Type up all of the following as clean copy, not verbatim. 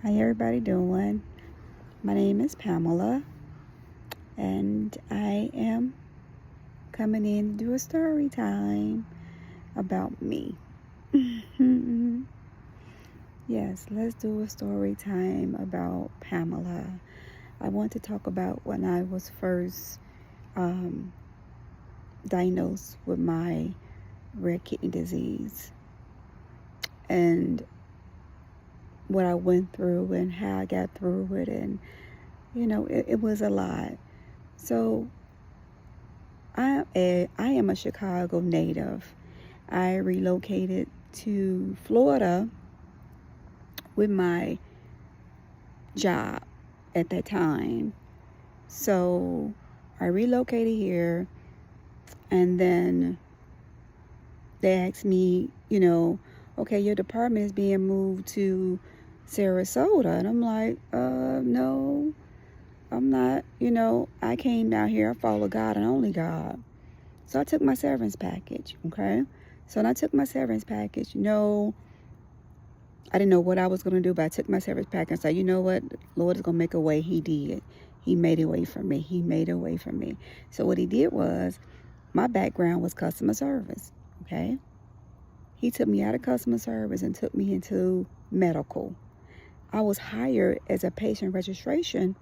How everybody doing? My name is Pamela, and I am coming in to do a story time about me. Yes, let's do a story time about Pamela. I want to talk about when I was first um, diagnosed with my rare kidney disease and what I went through and how I got through it, and it was a lot. So I am a Chicago native. I relocated to Florida with my job at that time. So I relocated here, and then they asked me, okay, your department is being moved to Sarasota. And I'm like, no, I'm not. I came down here, I follow God and only God. So I took my severance package, okay? So when I took my severance package, I didn't know what I was going to do, but I took my severance package and said, you know what? The Lord is going to make a way. He did. He made a way for me. He made a way for me. So what he did was, my background was customer service, okay? He took me out of customer service and took me into medical. I was hired as a patient registration,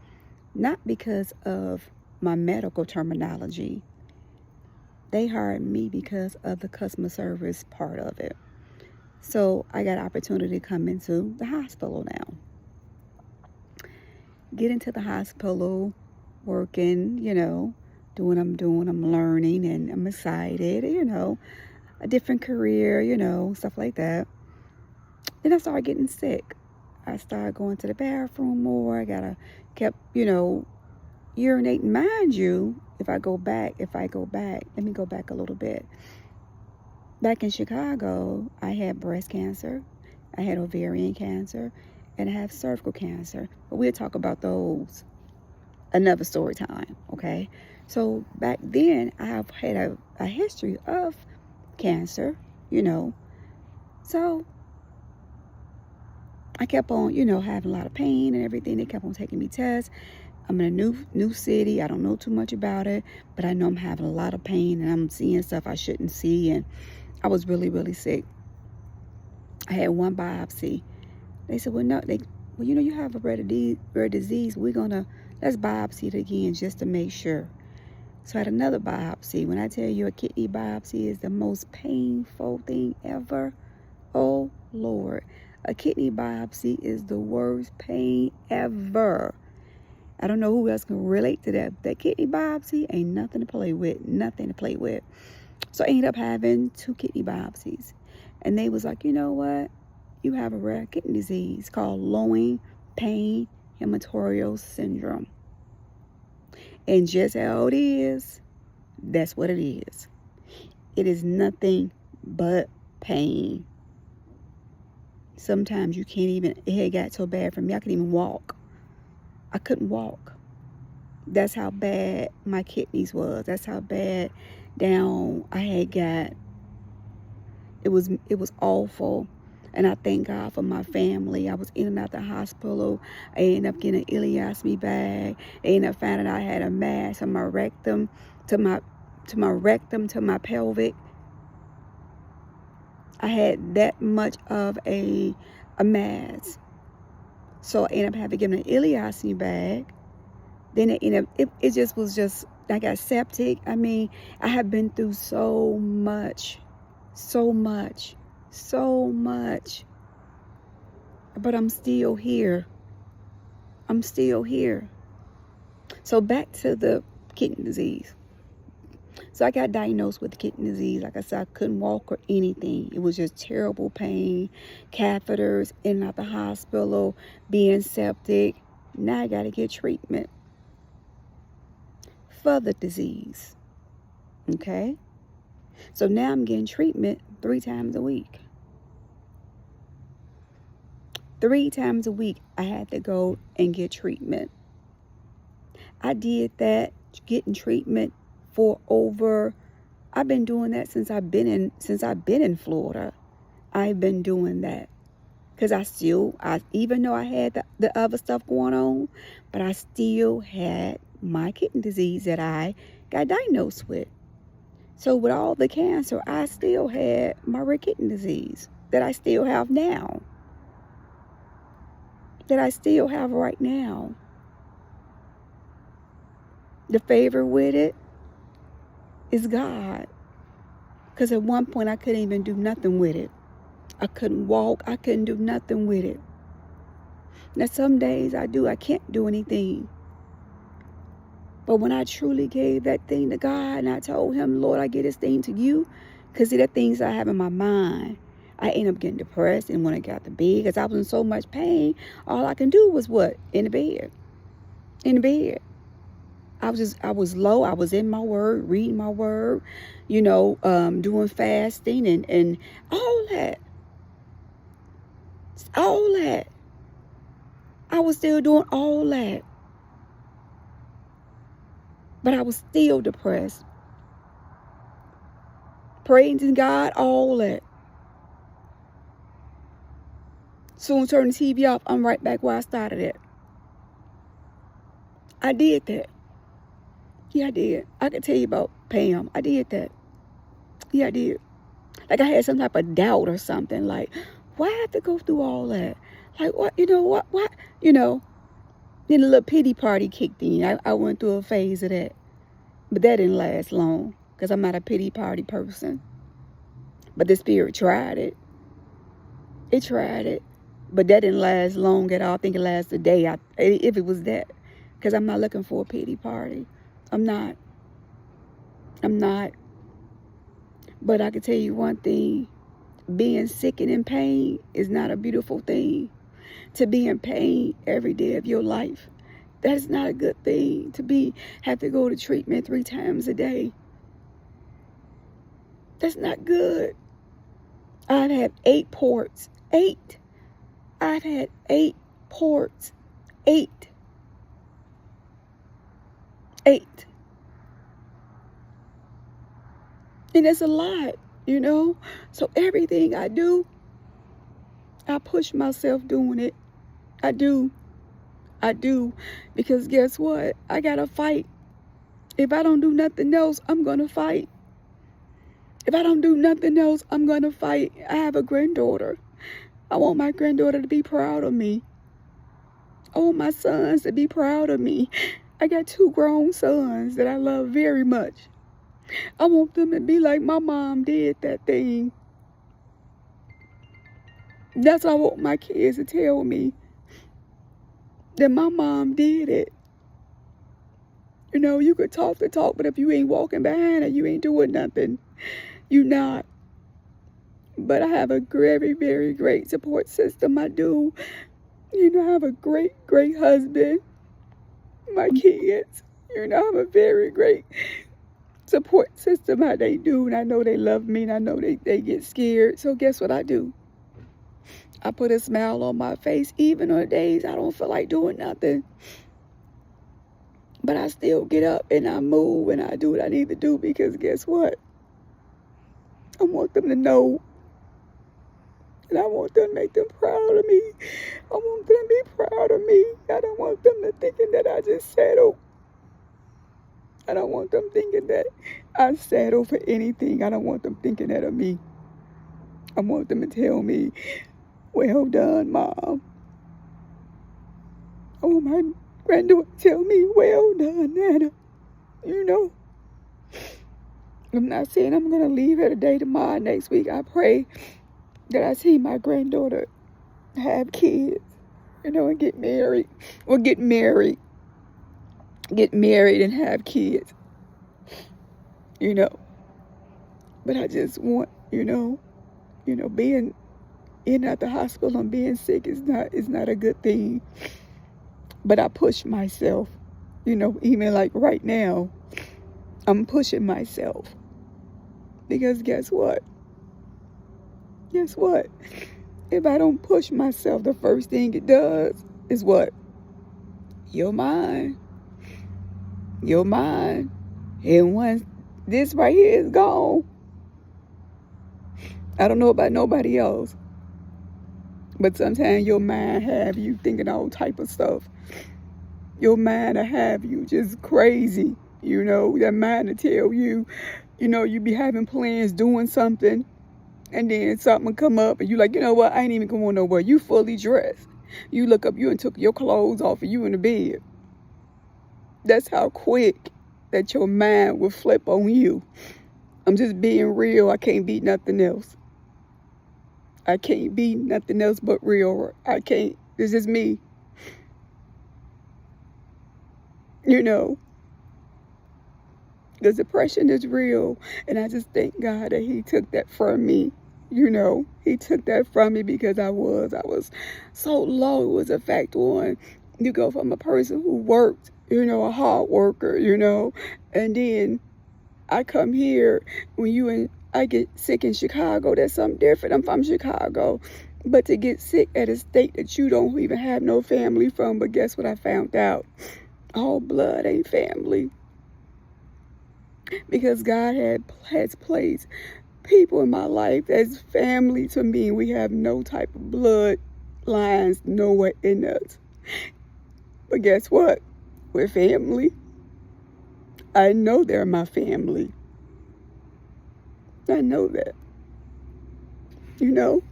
not because of my medical terminology. They hired me because of the customer service part of it. So I got an opportunity to come into the hospital now. Get into the hospital, working, doing what I'm doing. I'm learning and I'm excited, a different career, stuff like that. Then I started getting sick. I started going to the bathroom more. Kept, urinating. Mind you, if I go back, let me go back a little bit. Back in Chicago, I had breast cancer, I had ovarian cancer, and I have cervical cancer. But we'll talk about those another story time, okay? So back then, I have had a history of cancer, So I kept on, having a lot of pain and everything. They kept on taking me tests. I'm in a new city. I don't know too much about it, but I know I'm having a lot of pain and I'm seeing stuff I shouldn't see. And I was really, really sick. I had one biopsy. They said, well, no, you have a rare disease. Let's biopsy it again just to make sure. So I had another biopsy. When I tell you a kidney biopsy is the most painful thing ever, oh Lord, a kidney biopsy is the worst pain ever. I don't know who else can relate to that. That kidney biopsy ain't nothing to play with, nothing to play with. So I ended up having 2 kidney biopsies. And they was like, you know what? You have a rare kidney disease called loin pain hematorial syndrome. And just how it is, that's what it is. It is nothing but pain. Sometimes you can't even, it had got so bad for me, I couldn't even walk. I couldn't walk. That's how bad my kidneys was. That's how bad down I had got. It was awful. And I thank God for my family. I was in and out the hospital. I ended up getting an ileostomy bag. They ended up finding out I had a mass from my rectum to my pelvic. I had that much of a mass. So I ended up having to get an ileostomy bag. Then it just was I got septic. I mean, I have been through so much. But I'm still here. So back to the kidney disease. So I got diagnosed with kidney disease. Like I said, I couldn't walk or anything. It was just terrible pain, catheters, in and out the hospital, being septic. Now I got to get treatment for the disease. Okay? So now I'm getting treatment 3 times a week. 3 times a week I had to go and get treatment. I did that, getting treatment for I've been doing that since I've been in Florida. I've been doing that. Because even though I had the other stuff going on, but I still had my kidney disease that I got diagnosed with. So with all the cancer, I still had my rare kidney disease that I still have now. That I still have right now. The favor with it is God. Because at one point I couldn't even do nothing with it. I couldn't walk. I couldn't do nothing with it. Now some days I can't do anything. But when I truly gave that thing to God and I told him, Lord, I give this thing to you. Because see, the things I have in my mind, I end up getting depressed and when I got to bed, because I was in so much pain, all I can do was what? In the bed. In the bed. I was low. I was in my word, reading my word, doing fasting and all that. All that. I was still doing all that. But I was still depressed. Praising God, all that. Soon turn the TV off, I'm right back where I started at. I did that. Yeah, I did. I can tell you about Pam. I did that. Yeah, I did. Like I had some type of doubt or something. Like, why have to go through all that? Like, what? What? Then a little pity party kicked in. I went through a phase of that. But that didn't last long because I'm not a pity party person. But the Spirit tried it. It tried it. But that didn't last long at all. I think it lasted a day if it was that. Because I'm not looking for a pity party. I'm not. But I can tell you one thing. Being sick and in pain is not a beautiful thing. To be in pain every day of your life, that is not a good thing. Have to go to treatment 3 times a day. That's not good. I've had 8 ports. 8. I've had 8 ports. 8. 8. And it's a lot, So everything I do, I push myself doing it. I do. Because guess what? I gotta fight. If I don't do nothing else, I'm gonna fight. If I don't do nothing else, I'm gonna fight. I have a granddaughter. I want my granddaughter to be proud of me. I want my sons to be proud of me. I got 2 grown sons that I love very much. I want them to be like my mom did that thing. That's what I want my kids to tell me. That my mom did it. You could talk the talk, but if you ain't walking behind it, you ain't doing nothing. You not. But I have a very, very great support system. I do. I have a great, great husband. My kids. I have a very great support system. How they do. And I know they love me. And I know they get scared. So guess what I do? I put a smile on my face, even on days I don't feel like doing nothing. But I still get up and I move and I do what I need to do because guess what? I want them to know. And I want them to make them proud of me. I want them to be proud of me. I don't want them to thinking that I just settle. I don't want them thinking that I settle for anything. I don't want them thinking that of me. I want them to tell me, well done, Mom. I want my granddaughter to tell me, well done, Nana. I'm not saying I'm going to leave her today, tomorrow, next week. I pray that I see my granddaughter have kids, and get married. Or get married and have kids. But I just want, being in at the hospital and being sick is not a good thing. But I push myself, even like right now, I'm pushing myself. Because guess what? If I don't push myself, the first thing it does is what? Your mind. And once this right here is gone, I don't know about nobody else, But sometimes your mind have you thinking all type of stuff. Your mind will have you just crazy. That mind will tell you, you be having plans, doing something, and then something will come up, and you like, you know what, I ain't even going nowhere. You fully dressed. You look up, you and took your clothes off, and you in the bed. That's how quick that your mind will flip on you. I'm just being real. I can't be nothing else. I can't be nothing else but real. I can't. This is me. The depression is real. And I just thank God that he took that from me. He took that from me because I was so low. It was a fact one. You go from a person who worked, a hard worker, and then I come here I get sick in Chicago. That's something different. I'm from Chicago. But to get sick at a state that you don't even have no family from, but guess what I found out? All blood ain't family. Because God has placed people in my life as family to me. We have no type of blood lines nowhere in us. But guess what? We're family. I know they're my family. I know that. It's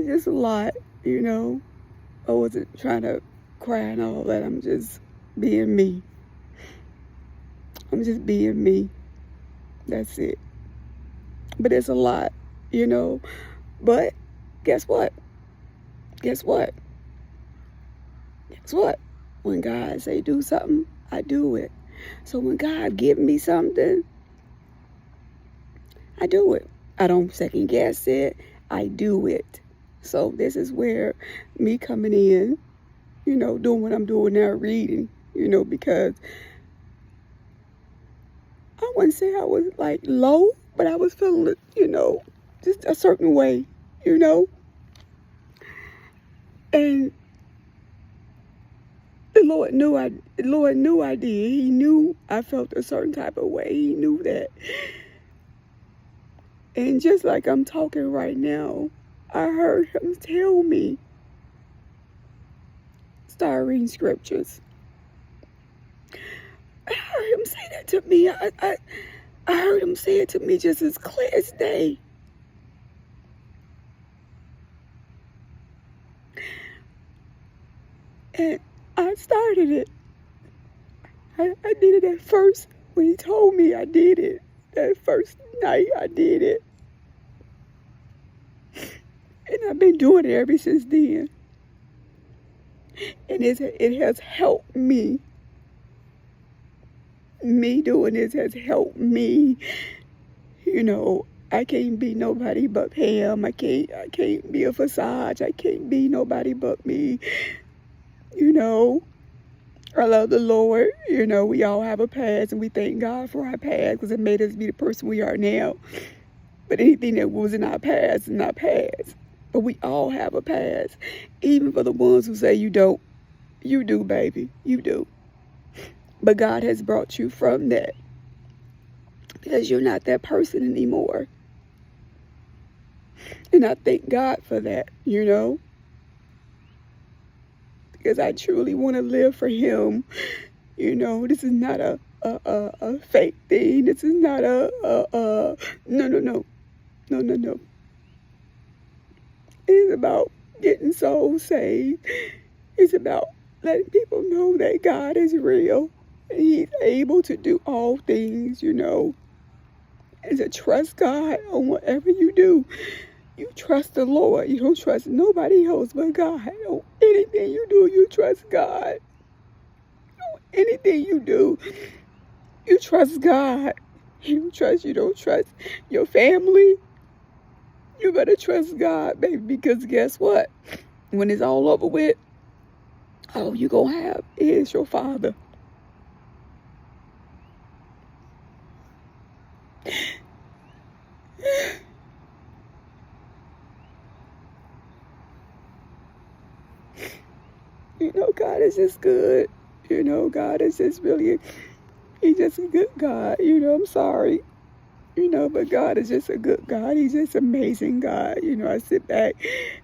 just a lot, I wasn't trying to cry and all that. I'm just being me. I'm just being me. That's it. But it's a lot, But guess what? Guess what? Guess what? When God say do something, I do it. So when God give me something, I do it. I don't second guess it. I do it. So this is where me coming in, doing what I'm doing now, reading, because I wouldn't say I was like low, but I was feeling, just a certain way, And the Lord knew I did. He knew I felt a certain type of way. He knew that. And just like I'm talking right now, I heard him tell me, start reading scriptures. I heard him say that to me. I heard him say it to me just as clear as day. And I started it. I did it at first. When he told me, I did it. That first night, I did it. And I've been doing it ever since then. And it has helped me. Me doing this has helped me. I can't be nobody but Pam. I can't be a facade. I can't be nobody but me. I love the Lord. We all have a past, and we thank God for our past because it made us be the person we are now. But anything that was in our past is not past. But we all have a past. Even for the ones who say you don't. You do, baby. You do. But God has brought you from that. Because you're not that person anymore. And I thank God for that, Because I truly want to live for him. This is not a fake thing. This is not no. It is about getting souls saved. It's about letting people know that God is real. And he's able to do all things, And to trust God on whatever you do. You trust the Lord. You don't trust nobody else but God. On anything you do, you trust God. On anything you do, you trust God. You don't trust your family. You better trust God, baby, because guess what? When it's all over with, all you gonna have is your Father. God is just good. God is just really, he's just a good God. I'm sorry. But God is just a good God. He's just amazing God. I sit back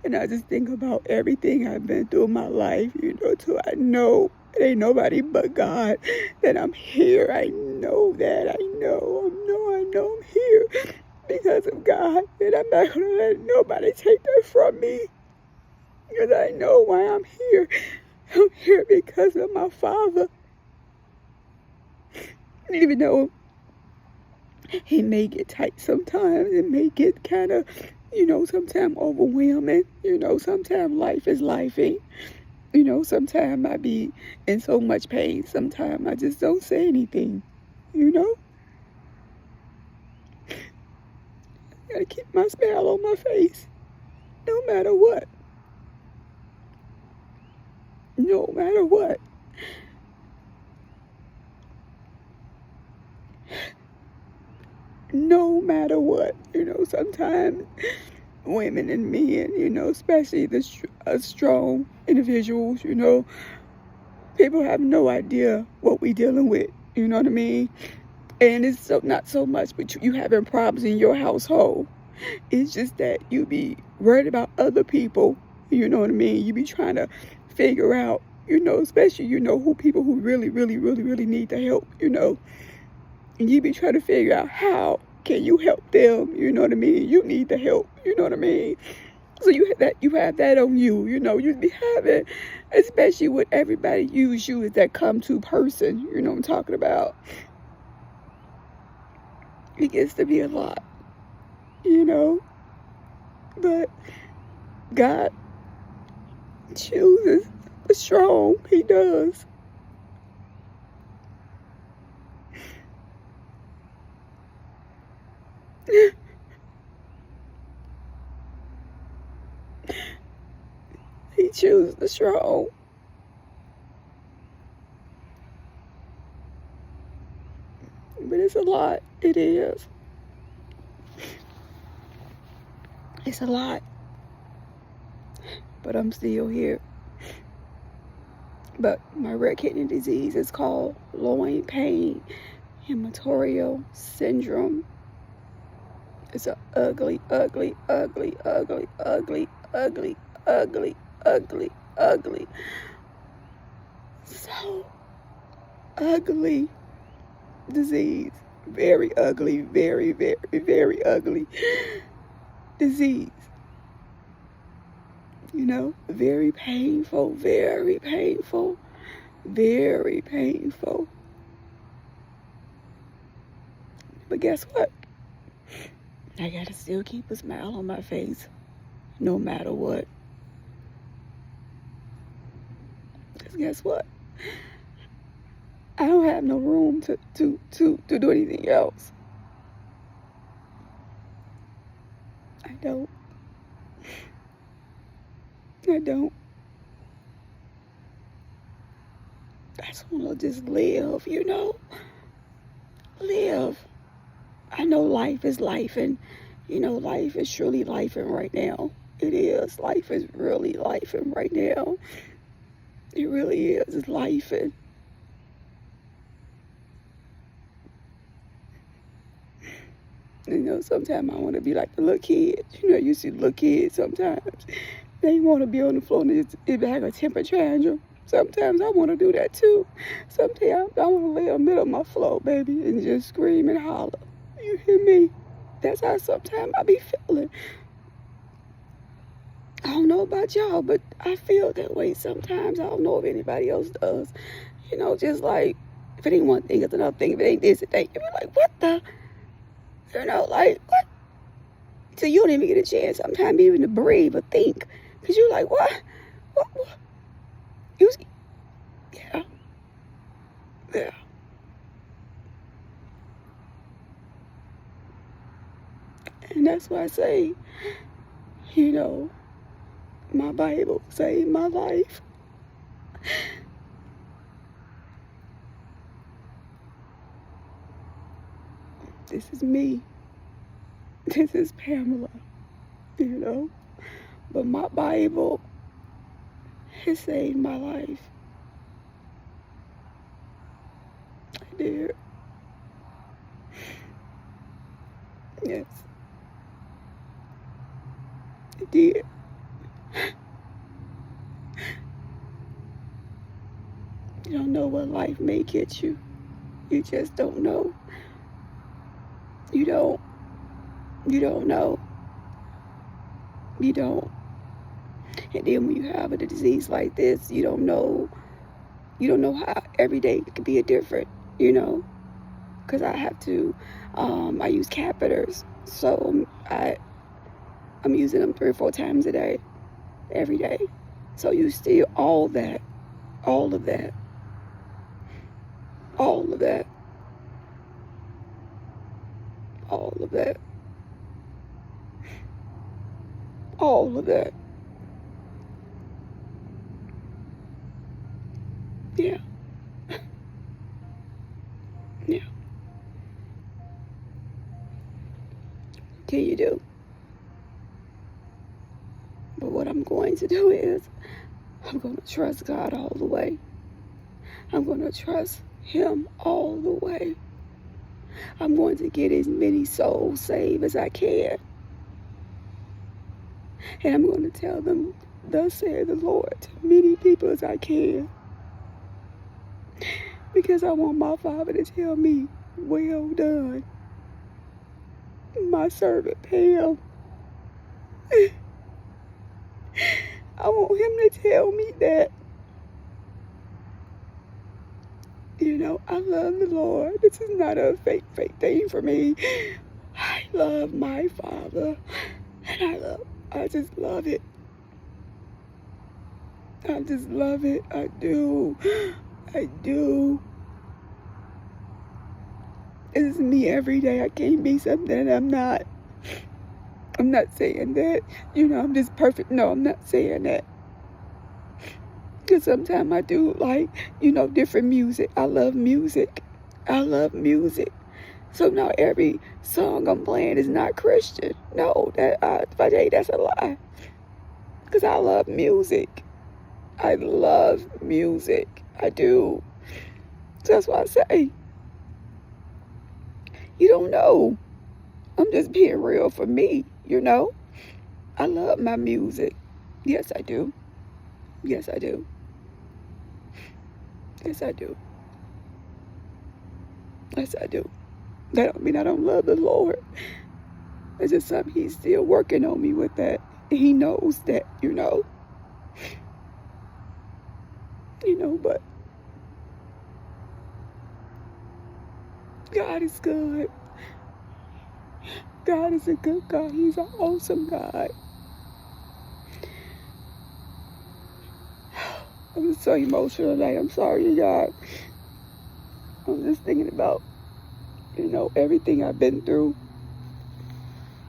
and I just think about everything I've been through in my life, till I know it ain't nobody but God that I'm here. I know that. I know I'm here because of God. And I'm not going to let nobody take that from me because I know why I'm here. I'm here because of my Father. Even though it may get tight sometimes, it may get kind of, sometimes overwhelming. Sometimes life is lifing. Sometimes I be in so much pain. Sometimes I just don't say anything. Gotta keep my smile on my face, no matter what. No matter what. No matter what. Sometimes women and men, especially the strong individuals, people have no idea what we dealing with. You know what I mean? And it's not so much but you having problems in your household. It's just that you be worried about other people. You know what I mean? You be trying to figure out, especially, who people who really, really, really, really need the help, And you be trying to figure out how can you help them, you know what I mean? You need the help, you know what I mean? So you have that on you, you be having, especially with everybody use you as that come-to person, you know what I'm talking about. It gets to be a lot, but God chooses the strong. He does. He chooses the strong. But it's a lot. It is. It's a lot. But I'm still here. But my rare kidney disease is called loin pain hematuria syndrome. It's a ugly, ugly, ugly, ugly, ugly, ugly, ugly, ugly, ugly. So ugly disease. Very ugly, very, very, very ugly disease. Very painful, very painful, very painful. But guess what? I gotta still keep a smile on my face, no matter what. Because guess what? I don't have no room to do anything else. I don't. I just want to just live, Live. I know life is life, and, life is surely life right now. It is. Life is really life right now. It really is. It's life. Sometimes I want to be like the little kids. You see little kids sometimes. They want to be on the floor and just have a temper tantrum. Sometimes I want to do that too. Sometimes I want to lay in the middle of my floor, baby, and just scream and holler. You hear me? That's how sometimes I be feeling. I don't know about y'all, but I feel that way sometimes. I don't know if anybody else does. Just like, if it ain't one thing, it's another thing. If it ain't this, it ain't. You be like, what the? Like, what? So you don't even get a chance sometimes even to breathe or think. Because you're like, what? What? Yeah. Yeah. And that's why I say, my Bible saved my life. This is me. This is Pamela, But my Bible has saved my life. I did. Yes, it did. You don't know what life may get you. You just don't know. You don't. You don't know. You don't. And then when you have a disease like this, you don't know how every day could be a different, because I have to, I use catheters. So I'm using them 3 or 4 times a day, every day. So you still all of that, all of that, all of that, all of that, all of that. Yeah. Yeah. Can you do? But what I'm going to do is I'm going to trust God all the way. I'm going to trust Him all the way. I'm going to get as many souls saved as I can. And I'm going to tell them, thus saith the Lord, to many people as I can. Because I want my Father to tell me, well done, my servant Pam. I want Him to tell me that, I love the Lord. This is not a fake thing for me. I love my Father. And I just love it. I just love it. I do. I do. This is me every day. I can't be something that I'm not. I'm not saying that, I'm just perfect. No, I'm not saying that. Because sometimes I do like, different music. I love music. I love music. So now every song I'm playing is not Christian. No, if I tell you that's a lie. Because I love music. I love music. I do. So that's why I say, you don't know. I'm just being real for me, I love my music. Yes, I do. Yes, I do. Yes, I do. Yes, I do. That don't mean I don't love the Lord. It's just something He's still working on me with that. He knows that, but God is good. God is a good God. He's an awesome God. I'm just so emotional today. I'm sorry, God. I'm just thinking about, everything I've been through.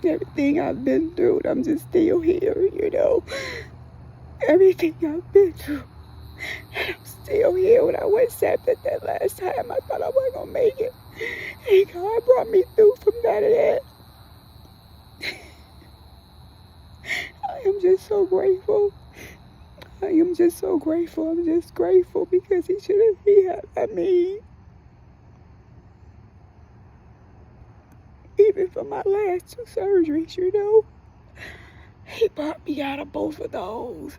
Everything I've been through, and I'm just still here, Everything I've been through, and I'm still here. When I went accepted that last time, I thought I wasn't going to make it. And God brought me through from that and that. I am just so grateful. I am just so grateful. I'm just grateful because He had me. Even for my last 2 surgeries, He brought me out of both of those.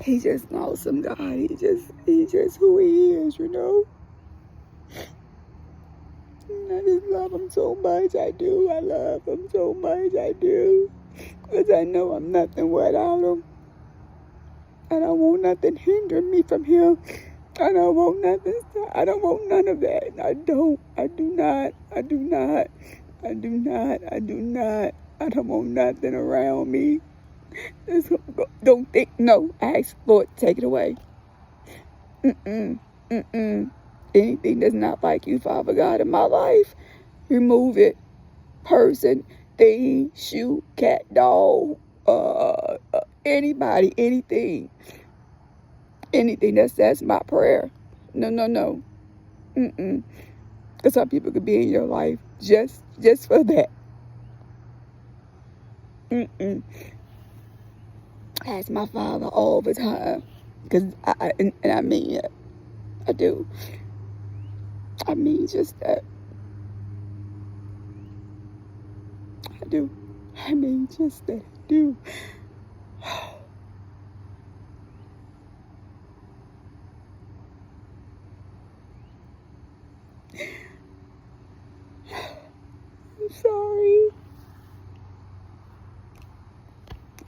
He's just an awesome God. He's just who He is, And I just love Him so much. I do. I love Him so much. I do. Because I know I'm nothing without Him. I don't want nothing hindering me from Him. I don't want nothing. I don't want none of that. I don't. I do not. I do not. I do not. I do not. I don't want nothing around me. Don't think. No. I ask, Lord, take it away. Anything that's not like You, Father God, in my life, remove it. Person, thing, shoe, cat, dog, anybody, anything. That's my prayer. No. Because some people could be in your life just for that. I ask my Father all the time. Because and I mean it. I do. I mean just that. I do. I mean just that. I do. I'm sorry.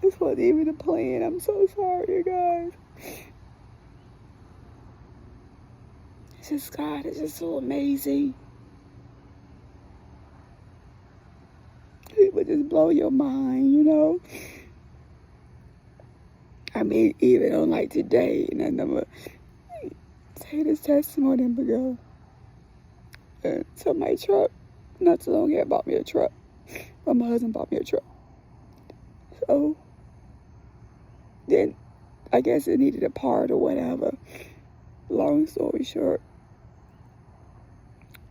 This wasn't even a plan. I'm so sorry, you guys. It's just God is just so amazing. It would just blow your mind, you know. I mean, even on like today, and I'm gonna say this testimony and go. So my truck, not too long ago, bought me a truck. But my husband bought me a truck. So then I guess it needed a part or whatever. Long story short,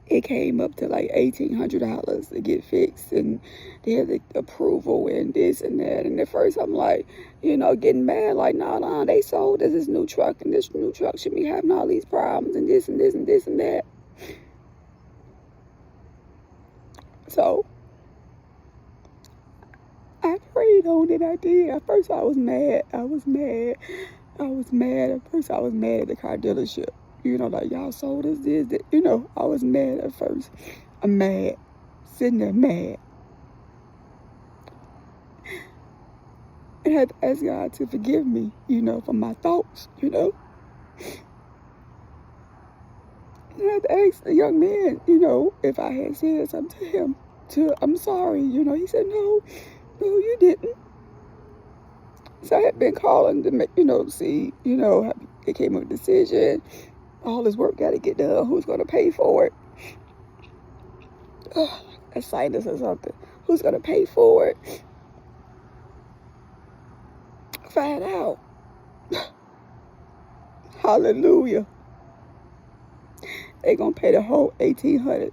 it came up to like $1,800 to get fixed, and they had the approval and this and that. And at first I'm like, getting mad, like, nah, they sold us this new truck, and this new truck should be having all these problems and this and this and this and that. So I prayed on it. I did. At first I was mad. At first I was mad at the car dealership. Like, y'all sold us this, that. I was mad at first. I'm mad. Sitting there mad. And I had to ask God to forgive me, for my thoughts, And I had to ask the young man, if I had said something to him, I'm sorry, He said, no, you didn't. So I had been calling to make, see, it came up with a decision. All this work got to get done. Who's going to pay for it? A sinus or something. Who's going to pay for it? Find out. Hallelujah. They going to pay the whole $1,800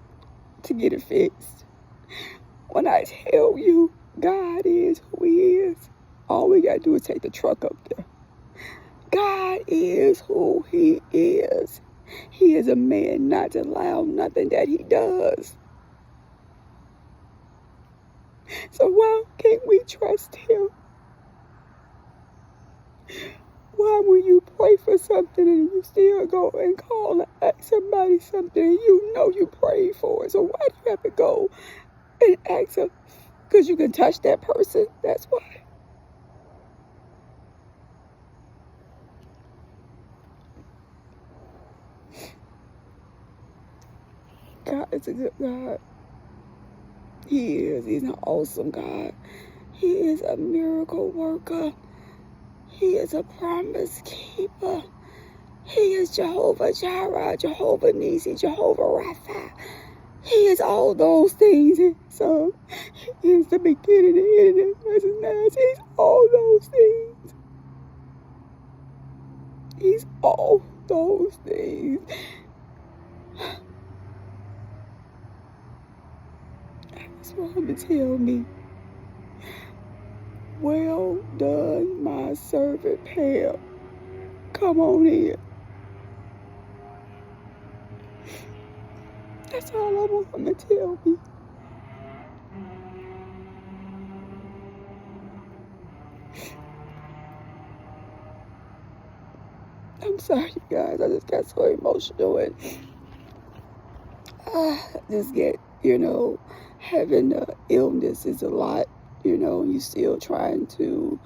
to get it fixed. When I tell you God is who He is, all we got to do is take the truck up there. God is who He is. He is a man not to allow nothing that He does. So why can't we trust Him? Why when you pray for something and you still go and call and ask somebody something and you prayed for it? So why do you have to go and ask them? Because you can touch that person. That's why. God is a good God. He is. He's an awesome God. He is a miracle worker. He is a promise keeper. He is Jehovah Jireh, Jehovah Nissi, Jehovah Rapha. He is all those things. So He is the beginning, the end, and the last. He's all those things. He's all those things. That's why He would tell me, well done, my servant Pam. Come on in. That's all I want Him to tell me. I'm sorry, you guys. I just got so emotional and just get, having illness is a lot, you still trying to,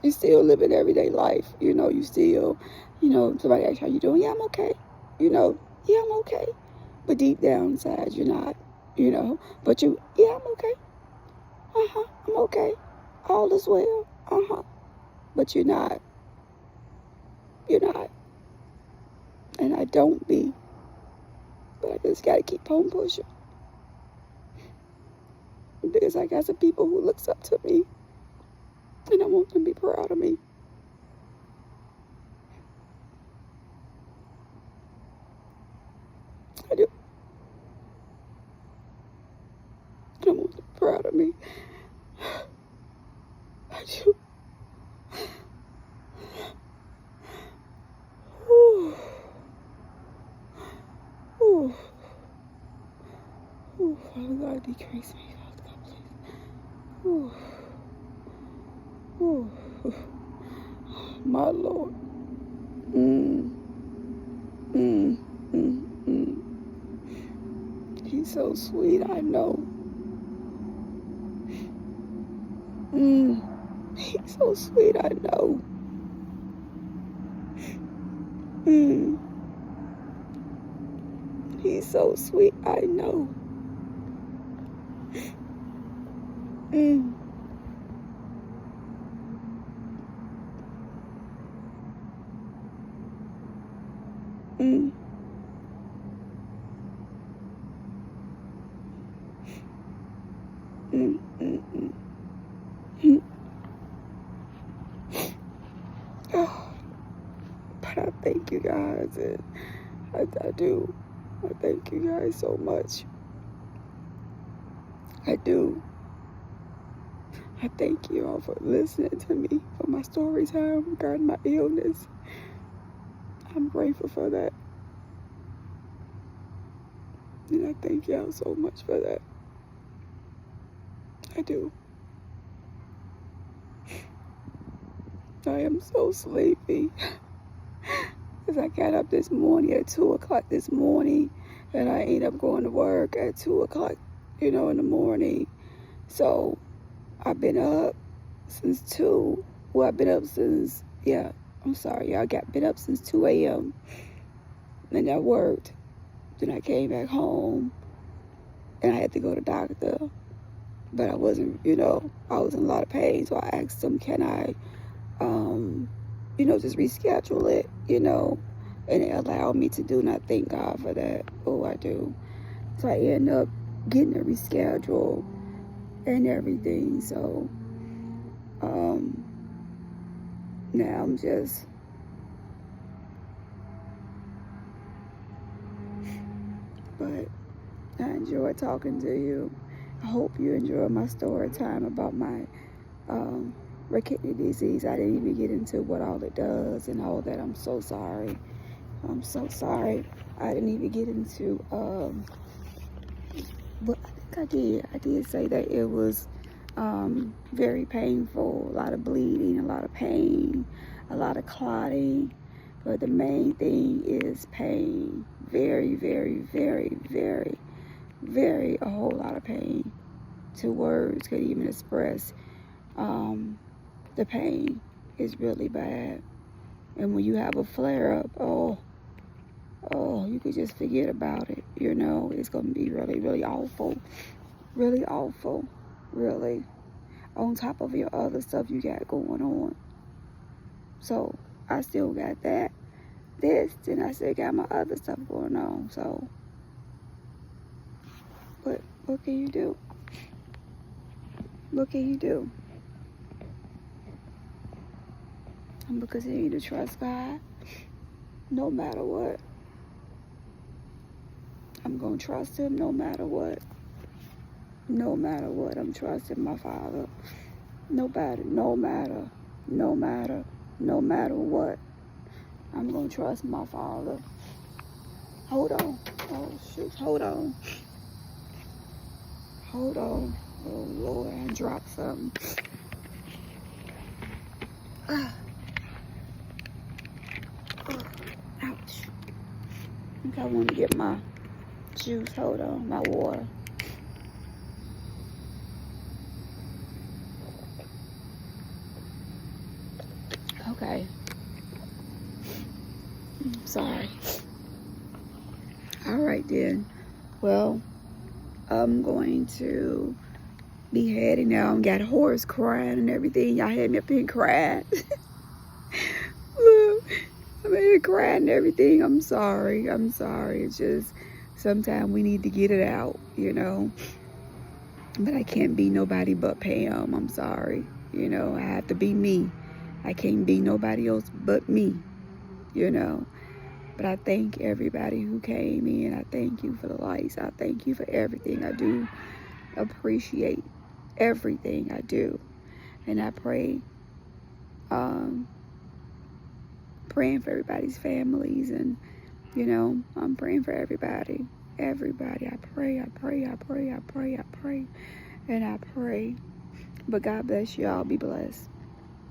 you still living everyday life, you still, somebody asks how you doing, yeah, I'm okay, yeah, I'm okay, but deep down inside, you're not, but yeah, I'm okay, I'm okay, all is well, but you're not, and I don't be, but I just gotta keep on pushing, because I got some people who looks up to me, and I want them to be proud of me. I do. And I want them to be proud of me. God, decrease me, Father God, please. Ooh. Ooh. My Lord. Mm. Mm. Mm. Mm. He's so sweet, I know. Mm. He's so sweet, I know. Mm. He's so sweet, I know. Mm. Mm. Mm. Mm. Mm. Mm. Oh, but I thank you guys, and I do. I thank you guys so much. I do. I thank you all for listening to me, for my story time regarding my illness. I'm grateful for that. And I thank y'all so much for that. I do. I am so sleepy. Because I got up this morning at 2 o'clock this morning, and I ended up going to work at 2 o'clock, in the morning. So I've been up since 2. Well, I've been up since, I been up since 2 a.m. And I worked. Then I came back home, and I had to go to the doctor. But I wasn't, I was in a lot of pain. So I asked them, can I, just reschedule it, and it allowed me to do, and I thank God for that. Oh, I do. So I end up getting it rescheduled and everything. So now I'm just, but I enjoy talking to you. I hope you enjoy my story time about my rare kidney disease. I didn't even get into what all it does and all that. I'm so sorry. I'm so sorry. I didn't even get into, but I think I did. I did say that it was very painful, a lot of bleeding, a lot of pain, a lot of clotting. But the main thing is pain. Very, very, very, very, very, a whole lot of pain. 2 words could even express the pain is really bad. And when you have a flare up, you could just forget about it. It's going to be really, really awful. Really awful. Really. On top of your other stuff you got going on. So, I still got this, and I still got my other stuff going on. So, but what can you do? What can you do? I'm going to continue to trust God no matter what. I'm going to trust Him no matter what. No matter what, I'm trusting my Father. No matter what, I'm going to trust my Father. Hold on. Oh, shoot. Hold on. Oh, Lord, I dropped something. Ouch. I think I want to get my juice. Hold on, my water. Okay. Sorry. All right, then. Well, I'm going to be heading now. I got a horse crying and everything. Y'all had me up here crying. Look, I'm here crying and everything. I'm sorry. It's just sometimes we need to get it out, But I can't be nobody but Pam. I'm sorry. I have to be me. I can't be nobody else but me, But I thank everybody who came in. I thank you for the lights. I thank you for everything. I do appreciate everything I do. And I pray, praying for everybody's families. And, I'm praying for everybody. everybody. I pray, I pray, I pray, I pray, I pray, and I pray. But God bless you all. Be blessed.